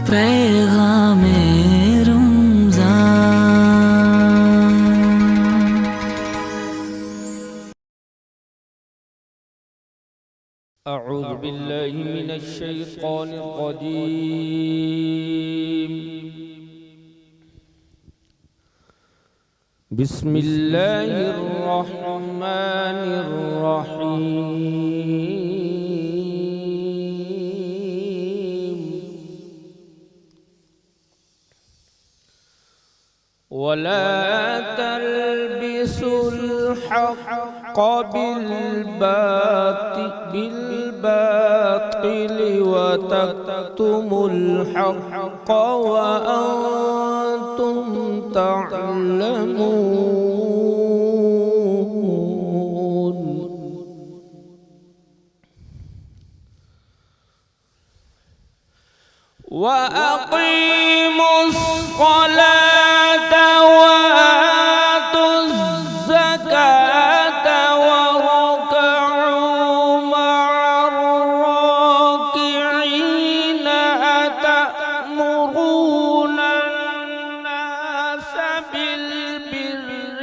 پیغام رمضان. أعوذ بالله من الشيطان الرجيم. بسم الله الرحمن الرحيم. ولا تلبسوا الحق بالباطل وتكتموا الحق وأنتم تعلمون. وأقيموا الصلاة وآتوا الزكاة واركعوا مع الراكعين. أتأمرون الناس بالبر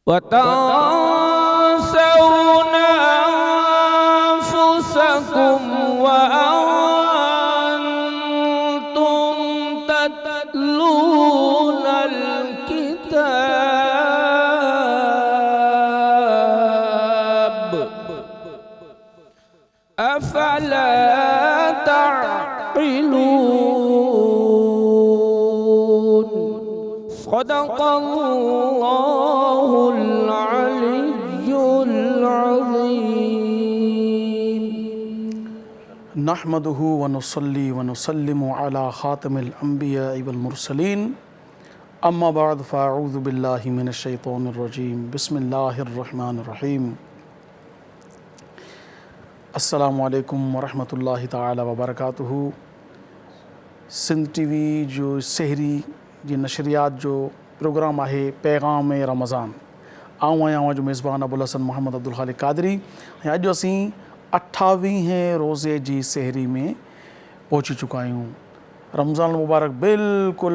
وتنسون أنفسكم وأنتم تتلون الكتاب. أفلا تعقلون. صدق الله العلي العظيم. نحمده ونصلي ونسلم على خاتم الأنبياء والمرسلين. أما بعد فأعوذ بالله من الشيطان الرجيم. بسم الله الرحمن الرحيم. السلام علیکم ورحمۃ اللہ تعالی وبرکاتہ. سندھ ٹی وی جو سحری جی نشریات جو پروگرام ہے پیغام رمضان. آؤں آیا جو میزبان ابوالحسن محمد عبدالخالق قادری. اج اسی 28 روزے جی سحری میں پہنچی چکا ہوں. رمضان مبارک بالکل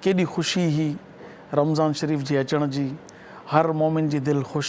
کیڈی خوشی ہی رمضان شریف جی اچن جی. ہر مومن جی دل خوش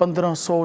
1500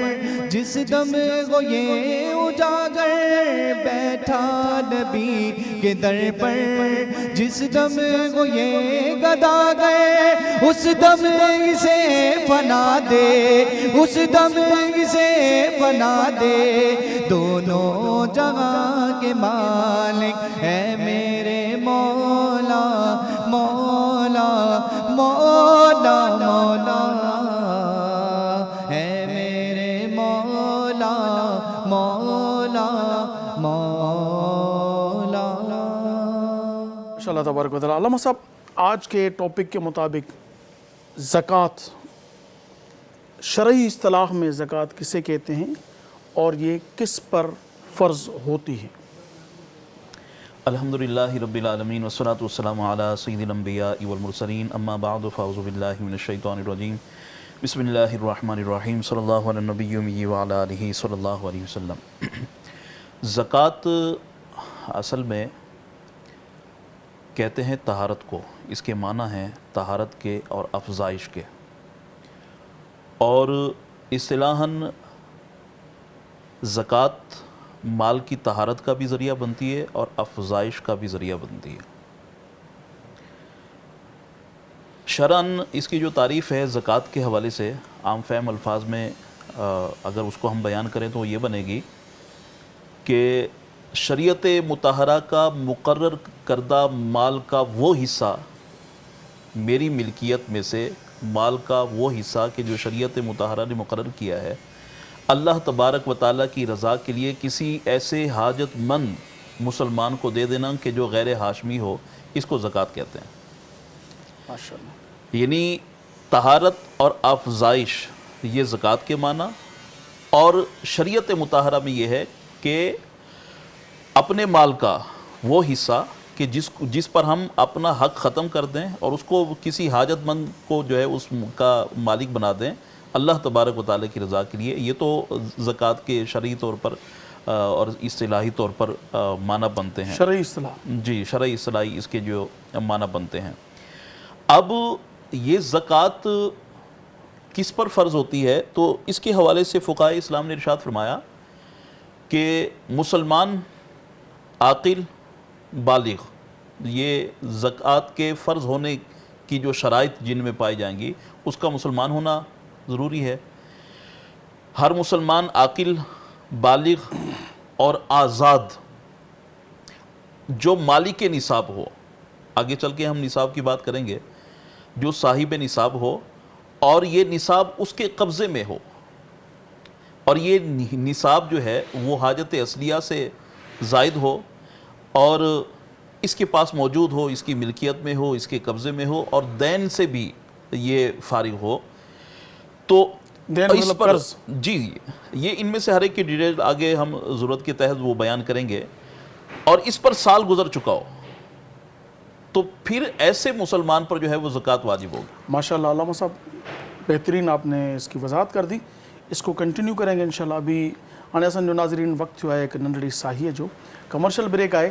پر جس دم وہ یہ اجاگر بیٹھا نبی کے در پر جس دم وہ یہ گداگر اس دم اسے فنا دے اس دم اسے فنا دے دونوں جہاں کے مالک ہے میرے مولا مولا مولا مولا ہے میرے مولا مولا مولا انشاءاللہ تبارک و تعالیٰ۔ علامہ صاحب، آج کے ٹاپک کے مطابق زکوٰۃ، شرعی اصطلاح میں زکوٰۃ کسے کہتے ہیں اور یہ کس پر فرض ہوتی ہے؟ الحمدللہ رب العالمین والصلاة والسلام علی سید الانبیاء والمرسلین، اما بعد فاعوذ باللہ من الشیطان الرجیم، بسم اللہ الرحمن الرحیم، صلی اللہ علی النبی امی وعلی آلہ صلی اللہ علیہ وسلم۔ زکوٰۃ اصل میں کہتے ہیں طہارت کو، اس کے معنی ہیں طہارت کے اور افزائش کے، اور اصطلاحاً زکوٰۃ مال کی طہارت کا بھی ذریعہ بنتی ہے اور افزائش کا بھی ذریعہ بنتی ہے۔ شرعاً اس کی جو تعریف ہے زکوٰۃ کے حوالے سے عام فہم الفاظ میں اگر اس کو ہم بیان کریں تو یہ بنے گی کہ شریعت مطہرہ کا مقرر کردہ مال کا وہ حصہ، میری ملکیت میں سے مال کا وہ حصہ کہ جو شریعت مطہرہ نے مقرر کیا ہے، اللہ تبارک و تعالیٰ کی رضا کے لیے کسی ایسے حاجت مند مسلمان کو دے دینا کہ جو غیر ہاشمی ہو، اس کو زکوٰۃ کہتے ہیں۔ ماشاءاللہ۔ یعنی طہارت اور افزائش یہ زکوٰۃ کے معنی، اور شریعت مطہرہ میں یہ ہے کہ اپنے مال کا وہ حصہ کہ جس پر ہم اپنا حق ختم کر دیں اور اس کو کسی حاجت مند کو جو ہے اس کا مالک بنا دیں اللہ تبارک و تعالیٰ کی رضا کے لیے، یہ تو زکوٰۃ کے شرعی طور پر اور اصطلاحی طور پر معنی بنتے ہیں۔ شرعی اصطلاح، جی، شرعی اصطلاحی اس کے جو معنی بنتے ہیں۔ اب یہ زکوٰۃ کس پر فرض ہوتی ہے تو اس کے حوالے سے فقہائے اسلام نے ارشاد فرمایا کہ مسلمان عاقل بالغ، یہ زکوٰۃ کے فرض ہونے کی جو شرائط جن میں پائی جائیں گی اس کا مسلمان ہونا ضروری ہے۔ ہر مسلمان عاقل بالغ اور آزاد جو مالک نصاب ہو، آگے چل کے ہم نصاب کی بات کریں گے، جو صاحب نصاب ہو اور یہ نصاب اس کے قبضے میں ہو، اور یہ نصاب جو ہے وہ حاجت اصلیہ سے زائد ہو اور اس کے پاس موجود ہو، اس کی ملکیت میں ہو، اس کے قبضے میں ہو، اور دین سے بھی یہ فارغ ہو، تو اس پر جی یہ ان میں سے ہر ایک کی ڈیٹیل آگے ہم ضرورت کے تحت وہ بیان کریں گے، اور اس پر سال گزر چکا ہو تو پھر ایسے مسلمان پر جو ہے وہ زکوٰۃ واجب ہوگی۔ ماشاءاللہ علامہ صاحب، بہترین آپ نے اس کی وضاحت کر دی، اس کو کنٹینیو کریں گے انشاءاللہ۔ ابھی آنے جو ناظرین وقت تھو ہے ایک ننڈڑی ساہی جو کمرشل بریک آئے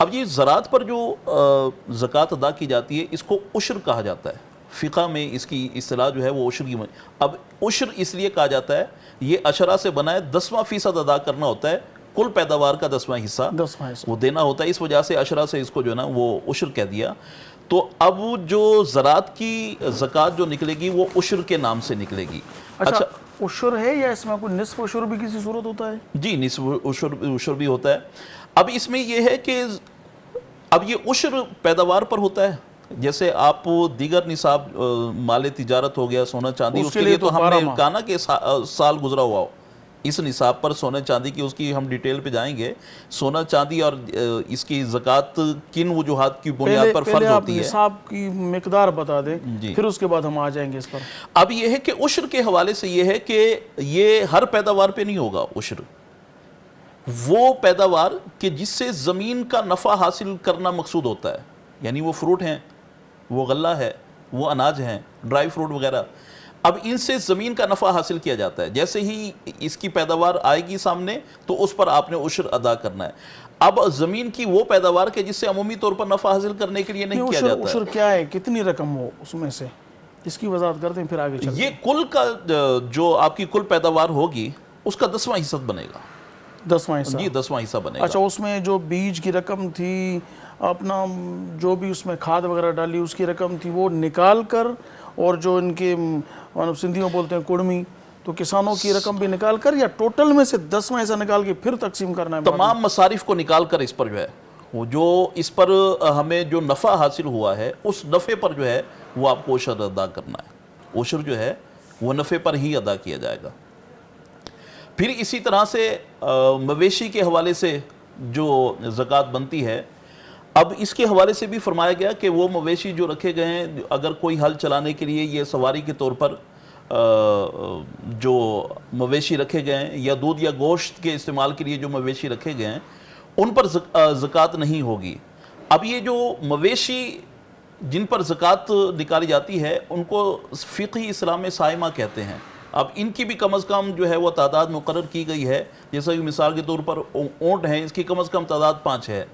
اب یہ زراعت پر جو زکوٰۃ ادا کی جاتی ہے اس کو عشر کہا جاتا ہے، فقہ میں اس کی اصطلاح جو ہے وہ عشر کی اب عشر اس لیے کہا جاتا ہے، یہ عشرہ سے بنا ہے، 10% ادا کرنا ہوتا ہے، کل پیداوار کا 10واں حصہ وہ دینا ہوتا ہے، اس وجہ سے عشرہ سے اس کو جو ہے نا وہ عشر کہہ دیا۔ تو اب جو زراعت کی زکوٰۃ جو نکلے گی وہ عشر کے نام سے نکلے گی۔ اچھا عشر ہے یا اس میں کوئی نصف عشر بھی کسی صورت ہوتا ہے؟ جی نصف عشر بھی ہوتا ہے۔ اب اس میں یہ ہے کہ اب یہ عشر پیداوار پر ہوتا ہے، جیسے آپ دیگر نصاب مال تجارت ہو گیا، سونا چاندی، اس کے لیے تو ہم نے کہا نا کہ سال گزرا ہوا ہو، اس نصاب پر سونا چاندی کی اس کی ہم ڈیٹیل پہ جائیں گے، سونا چاندی اور اس کی زکوٰۃ کن وجوہات کی بنیاد پر فرض ہوتی ہے۔ نصاب کی مقدار بتا دیں پھر اس کے بعد ہم آ جائیں گے اس پر۔ اب یہ ہے کہ عشر کے حوالے سے یہ ہے کہ یہ ہر پیداوار پہ نہیں ہوگا عشر، وہ پیداوار کہ جس سے زمین کا نفع حاصل کرنا مقصود ہوتا ہے، یعنی وہ فروٹ ہیں، وہ غلہ ہے، وہ اناج ہیں، ڈرائی فروٹ وغیرہ، اب ان سے زمین کا نفع حاصل کیا جاتا ہے، جیسے ہی اس کی پیداوار آئے گی سامنے تو اس پر آپ نے عشر ادا کرنا ہے۔ اب زمین کی وہ پیداوار کے جس سے عمومی طور پر نفع حاصل کرنے کے لیے نہیں کیا جاتا ہے۔ عشر کیا ہے، کتنی رقم ہو اس میں سے، اس کی وضاحت کرتے ہیں پھر آگے چلتے ہیں۔ یہ کل کا جو آپ کی کل پیداوار ہوگی اس کا 10واں حصہ بنے گا۔ 10واں حصہ؟ جی 10واں حصہ بنے گا۔ اچھا اس میں جو بیج کی رقم تھی، اپنا جو بھی اس میں کھاد وغیرہ ڈالی اس کی رقم تھی، وہ نکال کر، اور جو ان کے سندھی میں بولتے ہیں کڑمی، تو کسانوں کی رقم بھی نکال کر، یا ٹوٹل میں سے 10واں حصہ نکال کے پھر تقسیم کرنا ہے؟ تمام مصارف کو نکال کر اس پر جو ہے وہ جو اس پر ہمیں جو نفع حاصل ہوا ہے اس نفع پر جو ہے وہ آپ کو عشر ادا کرنا ہے۔ عشر جو ہے وہ نفع پر ہی ادا کیا جائے گا۔ پھر اسی طرح سے مویشی کے حوالے سے جو زکوٰۃ بنتی ہے، اب اس کے حوالے سے بھی فرمایا گیا کہ وہ مویشی جو رکھے گئے ہیں، اگر کوئی ہل چلانے کے لیے یہ سواری کے طور پر جو مویشی رکھے گئے ہیں، یا دودھ یا گوشت کے استعمال کے لیے جو مویشی رکھے گئے ہیں، ان پر زکوٰۃ نہیں ہوگی۔ اب یہ جو مویشی جن پر زکوٰۃ نکالی جاتی ہے ان کو فقہی اسلام میں صائمہ کہتے ہیں۔ اب ان کی بھی کم از کم جو ہے وہ تعداد مقرر کی گئی ہے، جیسا کہ مثال کے طور پر اونٹ ہیں، اس کی کم از کم تعداد 5 ہے،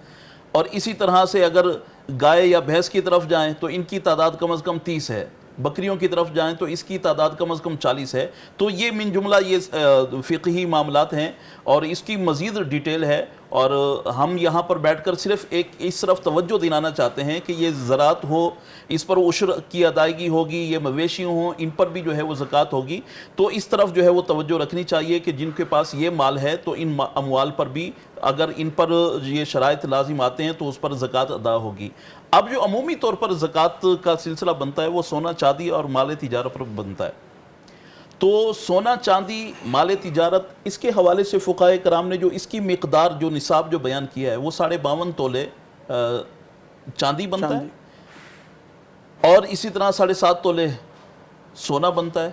اور اسی طرح سے اگر گائے یا بھینس کی طرف جائیں تو ان کی تعداد کم از کم 30 ہے، بکریوں کی طرف جائیں تو اس کی تعداد کم از کم 40 ہے۔ تو یہ من جملہ یہ فقہی معاملات ہیں، اور اس کی مزید ڈیٹیل ہے، اور ہم یہاں پر بیٹھ کر صرف ایک اس طرف توجہ دلانا چاہتے ہیں کہ یہ زراعت ہو، اس پر عشر کی ادائیگی ہوگی، یہ مویشی ہوں، ان پر بھی جو ہے وہ زکوٰۃ ہوگی، تو اس طرف جو ہے وہ توجہ رکھنی چاہیے کہ جن کے پاس یہ مال ہے تو ان اموال پر بھی اگر ان پر یہ شرائط لازم آتے ہیں تو اس پر زکوٰۃ ادا ہوگی۔ اب جو عمومی طور پر زکوٰۃ کا سلسلہ بنتا ہے وہ سونا چاندی اور مال تجارت پر بنتا ہے۔ تو سونا چاندی مال تجارت، اس کے حوالے سے فقہاء کرام نے جو اس کی مقدار جو نصاب جو بیان کیا ہے وہ 52.5 تولے چاندی بنتا ہے، اور اسی طرح 7.5 تولے سونا بنتا ہے۔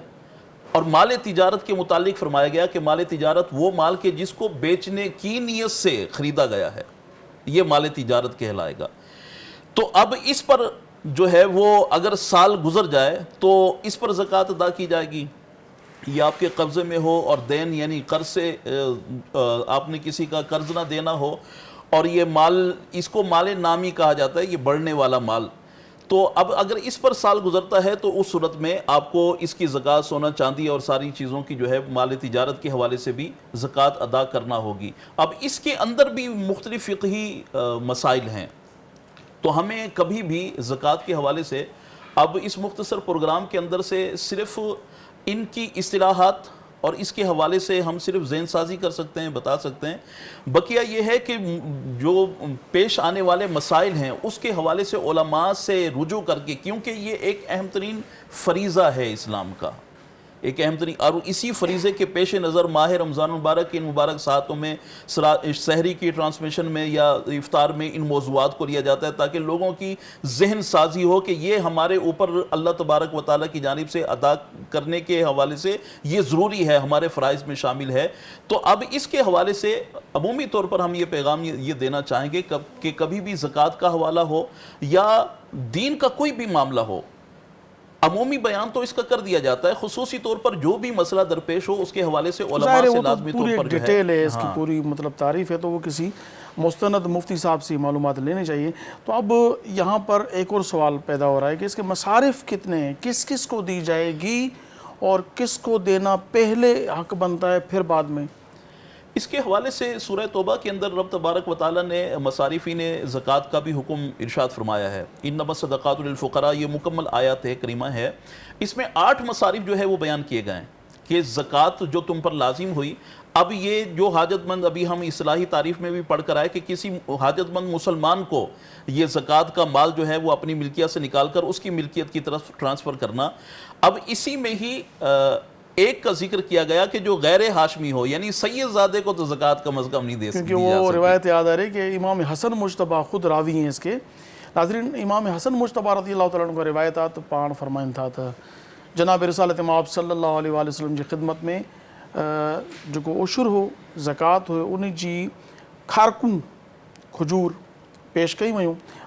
اور مال تجارت کے متعلق فرمایا گیا کہ مال تجارت وہ مال کے جس کو بیچنے کی نیت سے خریدا گیا ہے، یہ مال تجارت کہلائے گا۔ تو اب اس پر جو ہے وہ اگر سال گزر جائے تو اس پر زکوٰۃ ادا کی جائے گی، یہ آپ کے قبضے میں ہو اور دین یعنی قرض سے آپ نے کسی کا قرض نہ دینا ہو، اور یہ مال اس کو مال نامی کہا جاتا ہے، یہ بڑھنے والا مال۔ تو اب اگر اس پر سال گزرتا ہے تو اس صورت میں آپ کو اس کی زکوٰۃ سونا چاندی اور ساری چیزوں کی جو ہے مال تجارت کے حوالے سے بھی زکوٰۃ ادا کرنا ہوگی۔ اب اس کے اندر بھی مختلف فقہی مسائل ہیں، تو ہمیں کبھی بھی زکوٰۃ کے حوالے سے اب اس مختصر پروگرام کے اندر سے صرف ان کی اصطلاحات اور اس کے حوالے سے ہم صرف ذہن سازی کر سکتے ہیں، بتا سکتے ہیں۔ بقیہ یہ ہے کہ جو پیش آنے والے مسائل ہیں اس کے حوالے سے علماء سے رجوع کر کے، کیونکہ یہ ایک اہم ترین فریضہ ہے اسلام کا، ایک اہم ترین، اور اسی فریضے کے پیش نظر ماہ رمضان مبارک ان مبارک ساعتوں میں سحری کی ٹرانسمیشن میں یا افطار میں ان موضوعات کو لیا جاتا ہے تاکہ لوگوں کی ذہن سازی ہو کہ یہ ہمارے اوپر اللہ تبارک و تعالیٰ کی جانب سے ادا کرنے کے حوالے سے یہ ضروری ہے، ہمارے فرائض میں شامل ہے۔ تو اب اس کے حوالے سے عمومی طور پر ہم یہ پیغام یہ دینا چاہیں گے کہ کبھی بھی زکوٰۃ کا حوالہ ہو یا دین کا کوئی بھی معاملہ ہو، عمومی بیان تو اس کا کر دیا جاتا ہے، خصوصی طور پر جو بھی مسئلہ درپیش ہو اس کے حوالے سے علماء سے لازمی طور پر جو ہے ڈیٹیل ہے، اس کی پوری مطلب تعریف ہے، تو وہ کسی مستند مفتی صاحب سے معلومات لینے چاہیے. تو اب یہاں پر ایک اور سوال پیدا ہو رہا ہے کہ اس کے مصارف کتنے ہیں, کس کس کو دی جائے گی اور کس کو دینا پہلے حق بنتا ہے پھر بعد میں؟ اس کے حوالے سے سورہ توبہ کے اندر رب تبارک و تعالیٰ نے مصارفین زکوٰۃ کا بھی حکم ارشاد فرمایا ہے. انما الصدقات للفقراء, یہ مکمل آیات کریمہ ہے. اس میں 8 مصارف جو ہے وہ بیان کیے گئے ہیں کہ زکوٰۃ جو تم پر لازم ہوئی. اب یہ جو حاجت مند, ابھی ہم اصلاحی تعریف میں بھی پڑھ کر آئے کہ کسی حاجت مند مسلمان کو یہ زکوٰۃ کا مال جو ہے وہ اپنی ملکیت سے نکال کر اس کی ملکیت کی طرف ٹرانسفر کرنا. اب اسی میں ہی ایک کا ذکر کیا گیا کہ جو غیر ہاشمی ہو, یعنی سید زادے کو تو زکوٰۃ کم از کم نہیں دے سکتی. کیونکہ وہ روایت یاد آ رہی کہ امام حسن مجتبہ خود راوی ہیں اس کے. ناظرین, امام حسن مجتبہ رضی اللہ تعالیٰ عنہ کو روایتات پان فرمائن تھا جناب رسالت مآب صلی اللہ علیہ وآلہ وسلم جی خدمت میں جو کو عشر ہو زکوٰۃ ہو انہیں جی خارکوں کھجور پیش کئی ویوں.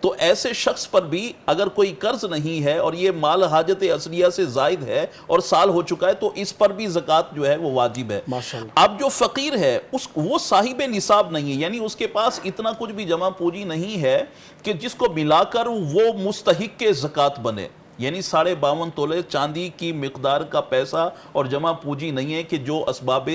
تو ایسے شخص پر بھی اگر کوئی قرض نہیں ہے اور یہ مال حاجت اصلیہ سے زائد ہے اور سال ہو چکا ہے تو اس پر بھی زکوٰۃ جو ہے وہ واجب ہے۔ اب جو فقیر ہے وہ صاحب نصاب نہیں ہے، یعنی اس کے پاس اتنا کچھ بھی جمع پونجی نہیں ہے کہ جس کو ملا کر وہ مستحق کے زکوٰۃ بنے، یعنی 52.5 تولے چاندی کی مقدار کا پیسہ اور جمع پونجی نہیں ہے کہ جو اسباب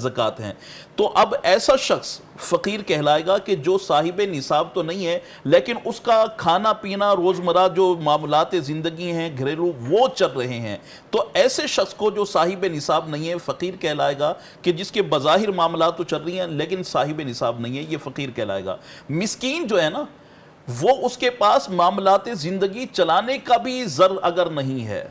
زکوٰۃ ہیں۔ تو اب ایسا شخص فقیر کہلائے گا کہ جو صاحب نصاب تو نہیں ہے لیکن اس کا کھانا پینا روزمرہ جو معاملات زندگی ہیں گھریلو وہ چل رہے ہیں، تو ایسے شخص کو جو صاحب نصاب نہیں ہے فقیر کہلائے گا، کہ جس کے بظاہر معاملات تو چل رہی ہیں لیکن صاحب نصاب نہیں ہے، یہ فقیر کہلائے گا۔ مسکین جو ہے نا وہ اس کے پاس معاملات زندگی چلانے کا بھی زر اگر نہیں ہے،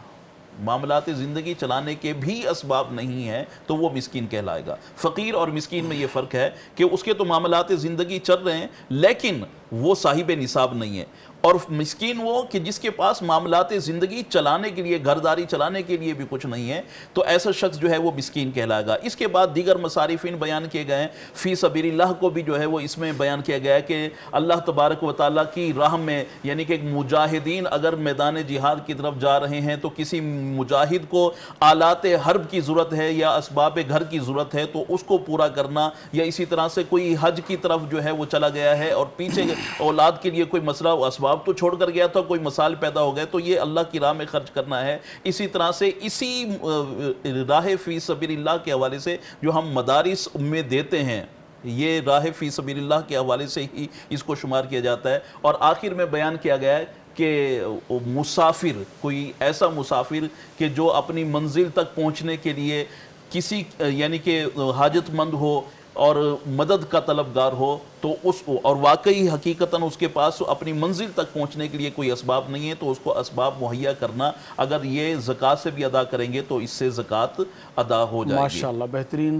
معاملات زندگی چلانے کے بھی اسباب نہیں ہیں تو وہ مسکین کہلائے گا۔ فقیر اور مسکین میں یہ فرق ہے کہ اس کے تو معاملات زندگی چل رہے ہیں لیکن وہ صاحب نصاب نہیں ہے، اور مسکین وہ کہ جس کے پاس معاملات زندگی چلانے کے لیے، گھرداری چلانے کے لیے بھی کچھ نہیں ہے، تو ایسا شخص جو ہے وہ مسکین کہلائے گا۔ اس کے بعد دیگر مصارفین بیان کیے گئے ہیں، فی سبیل اللہ کو بھی جو ہے وہ اس میں بیان کیا گیا ہے کہ اللہ تبارک و تعالیٰ کی راہ میں، یعنی کہ مجاہدین اگر میدان جہاد کی طرف جا رہے ہیں تو کسی مجاہد کو آلات حرب کی ضرورت ہے یا اسباب گھر کی ضرورت ہے تو اس کو پورا کرنا، یا اسی طرح سے کوئی حج کی طرف جو ہے وہ چلا گیا ہے اور پیچھے اولاد کے لیے کوئی مسئلہ اسباب تو چھوڑ کر گیا تھا، کوئی مسائل پیدا ہو گئے تو یہ اللہ کی راہ میں خرچ کرنا ہے۔ اسی طرح سے اسی راہ فی سبیل اللہ کے حوالے سے جو ہم مدارس میں دیتے ہیں، یہ راہ فی سبیل اللہ کے حوالے سے ہی اس کو شمار کیا جاتا ہے۔ اور آخر میں بیان کیا گیا ہے کہ مسافر، کوئی ایسا مسافر کہ جو اپنی منزل تک پہنچنے کے لیے کسی یعنی کہ حاجت مند ہو اور مدد کا طلبگار ہو، تو اس کو، اور واقعی حقیقتاً اس کے پاس اپنی منزل تک پہنچنے کے لیے کوئی اسباب نہیں ہے، تو اس کو اسباب مہیا کرنا، اگر یہ زکوٰۃ سے بھی ادا کریں گے تو اس سے زکوٰۃ ادا ہو جائے گی۔ ماشاءاللہ بہترین۔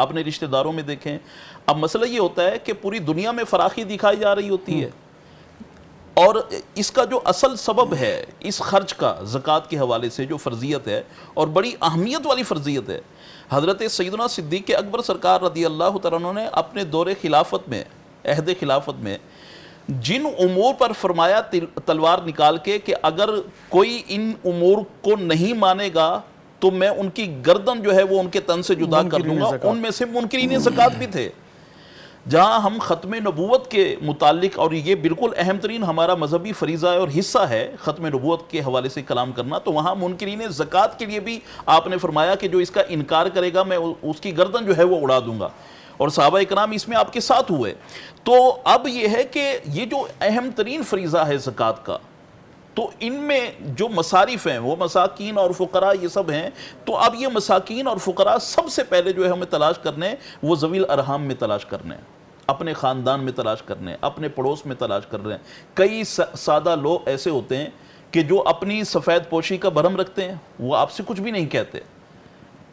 اپنے رشتہ داروں میں دیکھیں. اب مسئلہ یہ ہوتا ہے کہ پوری دنیا میں فراخی دکھائی جا رہی ہوتی ہے، اور اس کا جو اصل سبب ہے اس خرچ کا زکوٰۃ کے حوالے سے جو فرضیت ہے اور بڑی اہمیت والی فرضیت ہے، حضرت سیدنا صدیق اکبر سرکار رضی اللہ تعالیٰ عنہ نے اپنے دور خلافت میں، عہد خلافت میں، جن امور پر فرمایا تلوار نکال کے کہ اگر کوئی ان امور کو نہیں مانے گا تو میں ان کی گردن جو ہے وہ ان کے تن سے جدا کر دوں گا. ان میں سے منکرین زکوٰۃ بھی تھے. جہاں ہم ختم نبوت کے متعلق، اور یہ بالکل اہم ترین ہمارا مذہبی فریضہ ہے اور حصہ ہے ختم نبوت کے حوالے سے کلام کرنا، تو وہاں منکرین زکوٰۃ کے لیے بھی آپ نے فرمایا کہ جو اس کا انکار کرے گا میں اس کی گردن جو ہے وہ اڑا دوں گا، اور صحابہ اکرام اس میں آپ کے ساتھ ہوئے. تو اب یہ ہے کہ یہ جو اہم ترین فریضہ ہے زکوٰۃ کا، تو ان میں جو مصارف ہیں وہ مساکین اور فقراء یہ سب ہیں. تو اب یہ مساکین اور فقراء سب سے پہلے جو ہے ہمیں تلاش کرنے، وہ ذوی الارحام میں تلاش کرنے، اپنے خاندان میں تلاش کرنے، اپنے پڑوس میں تلاش کر رہے ہیں. کئی سادہ لوگ ایسے ہوتے ہیں کہ جو اپنی سفید پوشی کا بھرم رکھتے ہیں، وہ آپ سے کچھ بھی نہیں کہتے،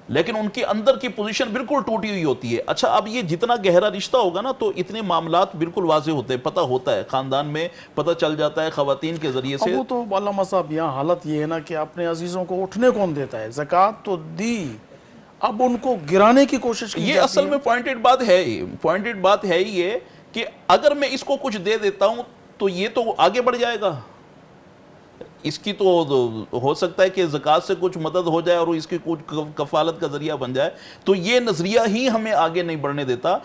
لیکن ان کے اندر کی پوزیشن بالکل ٹوٹی ہوئی ہوتی ہے. اچھا، اب یہ جتنا گہرا رشتہ ہوگا نا تو اتنے معاملات بالکل واضح ہوتے ہیں، پتہ ہوتا ہے، خاندان میں پتہ چل جاتا ہے خواتین کے ذریعے سے. وہ تو علامہ صاحب یہاں حالت یہ ہے نا کہ اپنے عزیزوں کو اٹھنے کون دیتا ہے؟ زکوٰۃ تو دی، اب ان کو گرانے کی کوشش کی. یہ اصل میں پوائنٹڈ بات ہے یہ کہ اگر میں اس کو کچھ دے دیتا ہوں تو یہ تو آگے بڑھ جائے گا، اس کی تو ہو سکتا ہے کہ زکوٰۃ سے کچھ مدد ہو جائے اور اس کی کچھ کفالت کا ذریعہ بن جائے. تو یہ نظریہ ہی ہمیں آگے نہیں بڑھنے دیتا.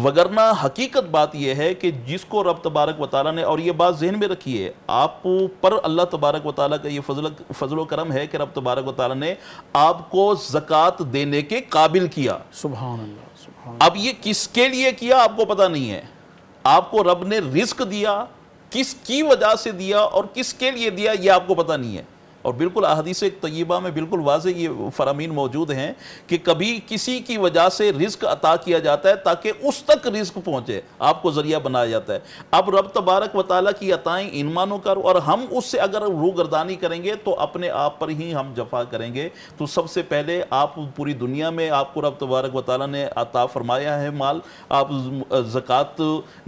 وگرنہ حقیقت بات یہ ہے کہ جس کو رب تبارک و تعالیٰ نے، اور یہ بات ذہن میں رکھیے، آپ پر اللہ تبارک و تعالیٰ کا یہ فضل و کرم ہے کہ رب تبارک و تعالیٰ نے آپ کو زکوٰۃ دینے کے قابل کیا. سبحان اللہ، سبحان اللہ. اب یہ کس کے لیے کیا آپ کو پتہ نہیں ہے. آپ کو رب نے رزق دیا، کس کی وجہ سے دیا اور کس کے لیے دیا یہ آپ کو پتہ نہیں ہے. اور بالکل احادیث طیبہ میں بالکل واضح یہ فرامین موجود ہیں کہ کبھی کسی کی وجہ سے رزق عطا کیا جاتا ہے تاکہ اس تک رزق پہنچے، آپ کو ذریعہ بنایا جاتا ہے. اب رب تبارک و تعالیٰ کی عطائیں ان مانو کر، اور ہم اس سے اگر روگردانی کریں گے تو اپنے آپ پر ہی ہم جفا کریں گے. تو سب سے پہلے آپ پوری دنیا میں آپ کو رب تبارک و تعالیٰ نے عطا فرمایا ہے مال، آپ زکوٰۃ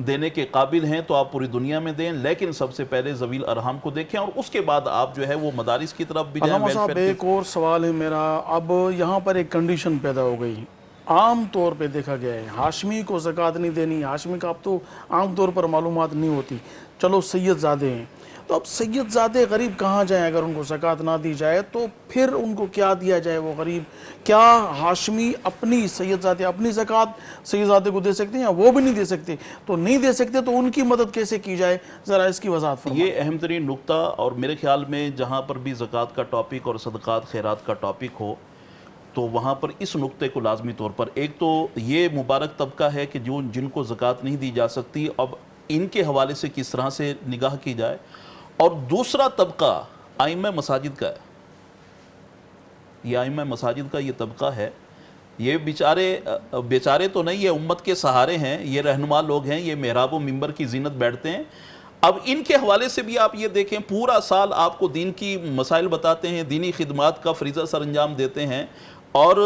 دینے کے قابل ہیں تو آپ پوری دنیا میں دیں، لیکن سب سے پہلے ذوی الارحام کو دیکھیں اور اس کے بعد آپ جو ہے وہ مدارس کی طرف بھی جائیں. علامہ صاحب ایک اور سوال ہے میرا. اب یہاں پر ایک کنڈیشن پیدا ہو گئی، عام طور پہ دیکھا گیا ہے ہاشمی کو زکوٰۃ نہیں دینی. ہاشمی کا اب تو عام طور پر معلومات نہیں ہوتی. چلو سید زادے ہیں، تو اب سید زادے غریب کہاں جائیں؟ اگر ان کو زکوٰۃ نہ دی جائے تو پھر ان کو کیا دیا جائے؟ وہ غریب کیا ہاشمی اپنی سید زادے اپنی زکوٰۃ سید زادے کو دے سکتے ہیں یا وہ بھی نہیں دے سکتے؟ تو نہیں دے سکتے تو ان کی مدد کیسے کی جائے؟ ذرا اس کی وضاحت فرمائیں. یہ اہم ترین نقطہ، اور میرے خیال میں جہاں پر بھی زکوٰۃ کا ٹاپک اور صدقات خیرات کا ٹاپک ہو تو وہاں پر اس نقطے کو لازمی طور پر، ایک تو یہ مبارک طبقہ ہے کہ جن کو زکوٰۃ نہیں دی جا سکتی، اب ان کے حوالے سے کس طرح سے نگاہ کی جائے. اور دوسرا طبقہ ائمہ مساجد کا ہے. یہ ائمہ مساجد کا یہ طبقہ ہے، یہ بیچارے تو نہیں، یہ امت کے سہارے ہیں، یہ رہنما لوگ ہیں، یہ محراب و منبر کی زینت بیٹھتے ہیں. اب ان کے حوالے سے بھی آپ یہ دیکھیں، پورا سال آپ کو دین کی مسائل بتاتے ہیں، دینی خدمات کا فریضہ سر انجام دیتے ہیں، اور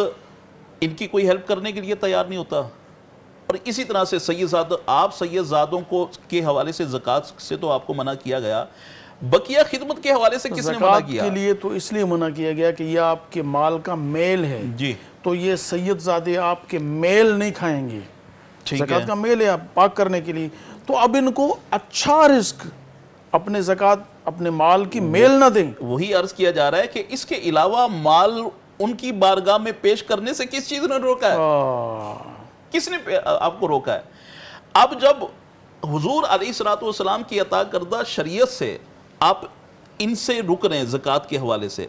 ان کی کوئی ہیلپ کرنے کے لیے تیار نہیں ہوتا. اور اسی طرح سے آپ سید زادوں کو کے حوالے سے زکوٰۃ سے تو آپ کو منع کیا گیا، بقیہ خدمت کے حوالے سے کس نے منع کیا؟ زکوٰۃ کے لیے تو اس لیے منع کیا گیا کہ یہ آپ کے مال کا میل ہے. جی، تو یہ سید زادے آپ کے میل نہیں کھائیں گے. زکوٰۃ کا میل ہے پاک کرنے کے لیے. تو اب ان کو اچھا رزق، اپنے زکوٰۃ اپنے مال کی میل نہ دیں. وہی عرض کیا جا رہا ہے کہ اس کے علاوہ مال ان کی بارگاہ میں پیش کرنے سے کس چیز نے روکا ہے؟ کس نے آپ کو روکا ہے؟ اب جب حضور علیہ الصلوۃ والسلام کی عطا کردہ شریعت سے آپ ان سے رک رہے ہیں زکوٰۃ کے حوالے سے،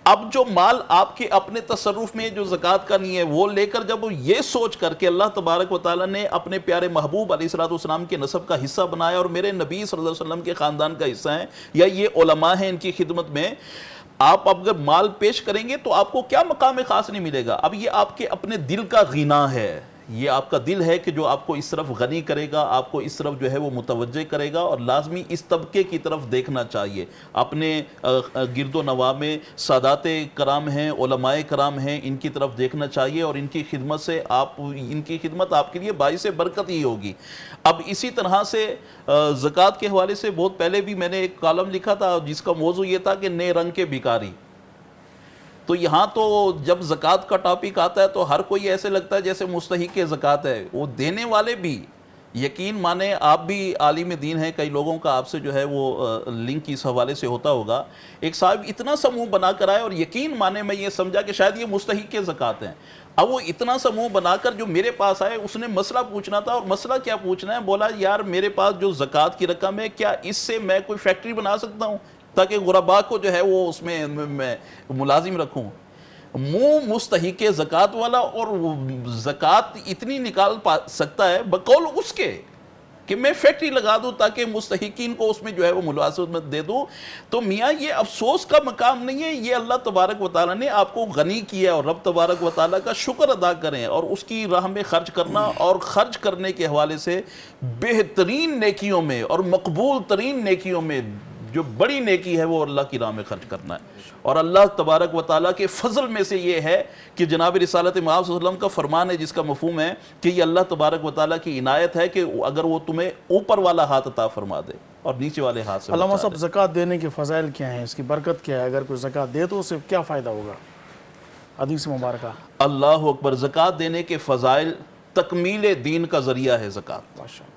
اب جو مال آپ کے اپنے تصرف میں جو زکوٰۃ کا نہیں ہے وہ لے کر جب یہ سوچ کر کہ اللہ تبارک و تعالیٰ نے اپنے پیارے محبوب علیہ الصلوۃ والسلام کے نسب کا حصہ بنایا اور میرے نبی صلی اللہ علیہ وسلم کے خاندان کا حصہ ہیں، یا یہ علماء ہیں ان کی خدمت میں، آپ اگر مال پیش کریں گے تو آپ کو کیا مقام خاص نہیں ملے گا؟ اب یہ آپ کے اپنے دل کا غنا ہے، یہ آپ کا دل ہے کہ جو آپ کو اس طرف غنی کرے گا، آپ کو اس طرف جو ہے وہ متوجہ کرے گا، اور لازمی اس طبقے کی طرف دیکھنا چاہیے. اپنے گرد و نواح میں سادات کرام ہیں، علماء کرام ہیں، ان کی طرف دیکھنا چاہیے، اور ان کی خدمت سے ان کی خدمت آپ کے لیے باعث برکت ہی ہوگی. اب اسی طرح سے زکوٰۃ کے حوالے سے بہت پہلے بھی میں نے ایک کالم لکھا تھا جس کا موضوع یہ تھا کہ نئے رنگ کے بھکاری. تو یہاں تو جب زکوٰۃ کا ٹاپک آتا ہے تو ہر کوئی ایسے لگتا ہے جیسے مستحق زکوٰۃ ہے. وہ دینے والے بھی یقین مانے، آپ بھی عالم دین ہیں، کئی لوگوں کا آپ سے جو ہے وہ لنک اس حوالے سے ہوتا ہوگا. ایک صاحب اتنا سموہ بنا کر آئے، اور یقین مانے میں یہ سمجھا کہ شاید یہ مستحق زکوٰۃ ہیں. اب وہ اتنا سموہ بنا کر جو میرے پاس آئے، اس نے مسئلہ پوچھنا تھا. اور مسئلہ کیا پوچھنا ہے؟ بولا یار میرے پاس جو زکوٰۃ کی رقم ہے، کیا اس سے میں کوئی فیکٹری بنا سکتا ہوں تاکہ غرباء کو جو ہے وہ اس میں ملازم رکھوں؟ منہ مستحق زکوٰۃ والا، اور زکوٰۃ اتنی نکال سکتا ہے بقول اس کے کہ میں فیکٹری لگا دوں تاکہ مستحقین کو اس میں جو ہے وہ ملازمت دے دوں. تو میاں یہ افسوس کا مقام نہیں ہے، یہ اللہ تبارک و تعالیٰ نے آپ کو غنی کیا، اور رب تبارک و تعالیٰ کا شکر ادا کریں، اور اس کی راہ میں خرچ کرنا، اور خرچ کرنے کے حوالے سے بہترین نیکیوں میں اور مقبول ترین نیکیوں میں جو بڑی نیکی ہے وہ اللہ کی راہ میں خرچ کرنا ہے. اور اللہ تبارک و تعالیٰ کے فضل میں سے یہ ہے کہ جناب رسالت مآب صلی اللہ علیہ وسلم کا فرمان ہے، جس کا مفہوم ہے کہ یہ اللہ تبارک و تعالیٰ کی عنایت ہے کہ اگر وہ تمہیں اوپر والا ہاتھ عطا فرما دے اور نیچے والے ہاتھ سے علامہ صاحب، زکوٰۃ دینے کے فضائل کیا ہیں؟ اس کی برکت کیا ہے؟ اگر کوئی زکوٰۃ دے تو اسے کیا فائدہ ہوگا؟ حدیث مبارکہ. اللہ اکبر. زکوٰۃ دینے کے فضائل، تکمیل دین کا ذریعہ ہے زکوٰۃ. ماشاءاللہ.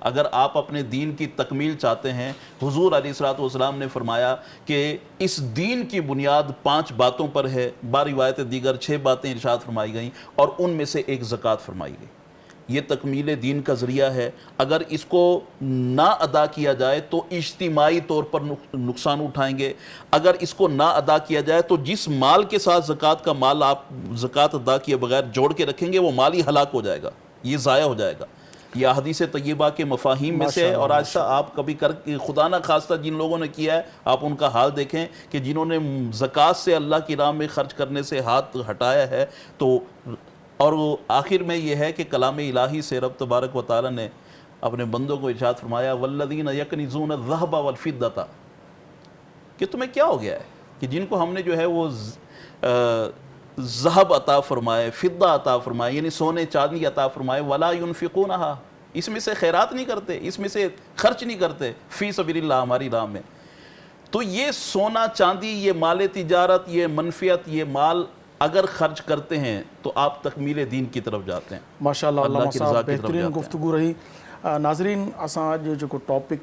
اگر آپ اپنے دین کی تکمیل چاہتے ہیں، حضور علیہ الصلوۃ والسلام نے فرمایا کہ اس دین کی بنیاد 5 باتوں پر ہے. باروایت دیگر 6 باتیں ارشاد فرمائی گئیں، اور ان میں سے ایک زکوٰۃ فرمائی گئی. یہ تکمیل دین کا ذریعہ ہے. اگر اس کو نہ ادا کیا جائے تو اجتماعی طور پر نقصان اٹھائیں گے. اگر اس کو نہ ادا کیا جائے تو جس مال کے ساتھ زکوٰۃ کا مال آپ زکوٰۃ ادا کیے بغیر جوڑ کے رکھیں گے، وہ مال ہی ہلاک ہو جائے گا، یہ ضائع ہو جائے گا. یہ حدیث طیبہ کے مفاہیم میں سے ہے. اور آج آپ کبھی خدا نہ خواستہ جن لوگوں نے کیا ہے، آپ ان کا حال دیکھیں کہ جنہوں نے زکوٰۃ سے اللہ کی راہ میں خرچ کرنے سے ہاتھ ہٹایا ہے. تو اور آخر میں یہ ہے کہ کلام الہی سے رب تبارک و تعالیٰ نے اپنے بندوں کو ارشاد فرمایا والذین یکنزون الذھب والفضة، کہ تمہیں کیا ہو گیا ہے کہ جن کو ہم نے جو ہے وہ ذہب عطا فرمائے، فضہ عطا فرمائے، یعنی سونے چاندی عطا فرمائے، ولا ينفقونها، اس میں سے خیرات نہیں کرتے، اس میں سے خرچ نہیں کرتے فی سبیل اللہ، ہماری راہ میں. تو یہ سونا چاندی، یہ مال تجارت، یہ منفعت، یہ مال اگر خرچ کرتے ہیں تو آپ تکمیل دین کی طرف جاتے ہیں. ماشاءاللہ. اللہ علامہ کی رضا صاحب کی طرف بہترین جاتے ہیں. گفتگو رہی. ناظرین، اساں جو ٹاپک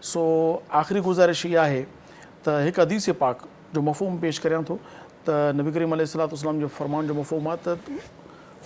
سو آخری گزارش یہ ہے تو ایک حدیث پاک جو مفہوم پیش کریاں تو نبی کریم علیہ الصلوۃ والسلام جو فرمان جو مفہومات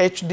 HD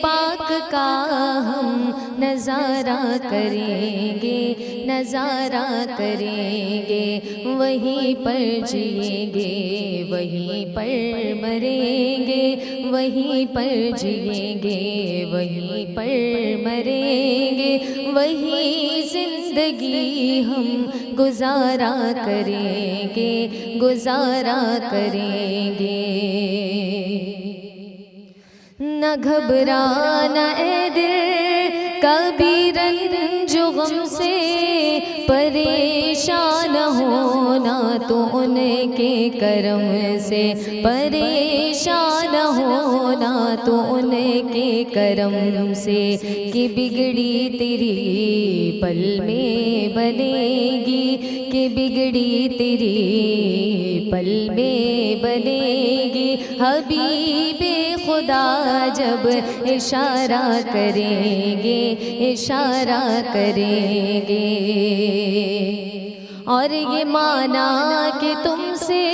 پاک کا ہم نظارہ کریں گے، نظارہ کریں گے، وہیں پر جئیں گے، وہیں پر مریں گے، وہیں پر جئیں گے، وہیں پر مریں گے، وہیں زندگی ہم گزارا کریں گے، گزارا کریں گے۔ نہ گھبرانا اے دل کبھی رنج و غم سے، پریشان ہونا تو ان کے کرم سے، پریشان ہونا تو ان کے کرم سے، کہ بگڑی تیری پل میں بنے گی، کہ بگڑی تیری پل میں بنے گی، حبیب خدا جب اشارہ کریں گے، اشارہ کریں گے۔ اور یہ مانا کہ تم سے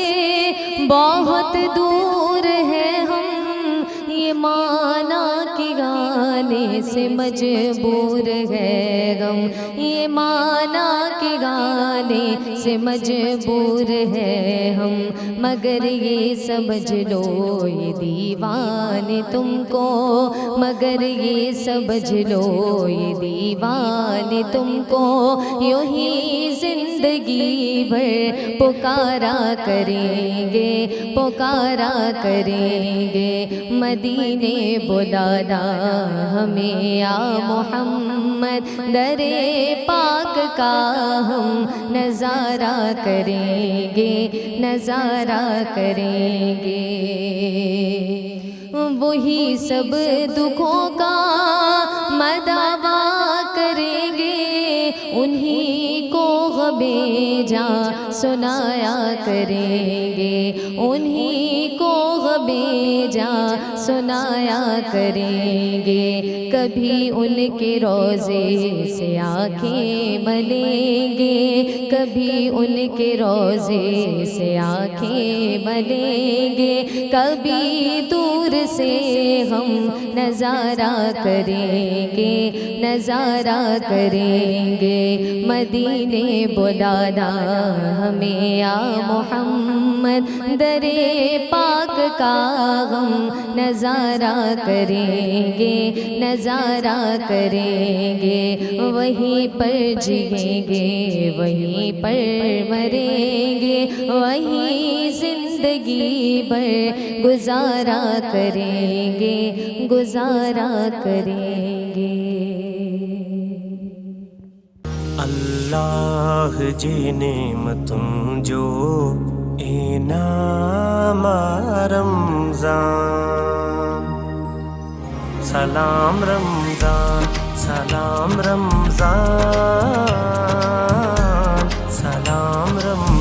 بہت دور ہے ہم، یہ مانا کہ گانے سے مجبور ہے غم، یہ مانا کہ گانے سے مجبور ہے ہم، مگر یہ سمجھ لو یہ دیوان تم کو، مگر یہ سمجھ لو یہ دیوان تم کو، یوں ہی زندگی بھر پکارا کریں گے، پکارا کریں گے۔ مدینے بلانا ہمیں یا محمد، در پاک کا ہم نظارہ کریں گے، نظارہ کریں گے۔ وہی سب دکھوں کا مداوا کریں گے، انہی کو غمِ جاں سنایا کریں گے، انہی کو غمِ جاں سنایا کریں گے۔ کبھی ان کے روضے سے آنکھیں ملیں گے، کبھی ان کے روضے سے آنکھیں ملیں گے، کبھی دور سے ہم نظارہ کریں گے، نظارہ کریں گے۔ مدینے بلانا ہمیں یا محمد، در پاک کا ہم نظارہ کریں گے، نظارہ کریں گے، وہیں پر جئیں گے، وہیں پر مریں گے، وہیں زندگی بھر گزارا کریں گے، گزارا کریں گے۔ اللہ جی نعمتوں جو انعام رمضان، سلام رمضان، سلام رمضان، سلام رمضان۔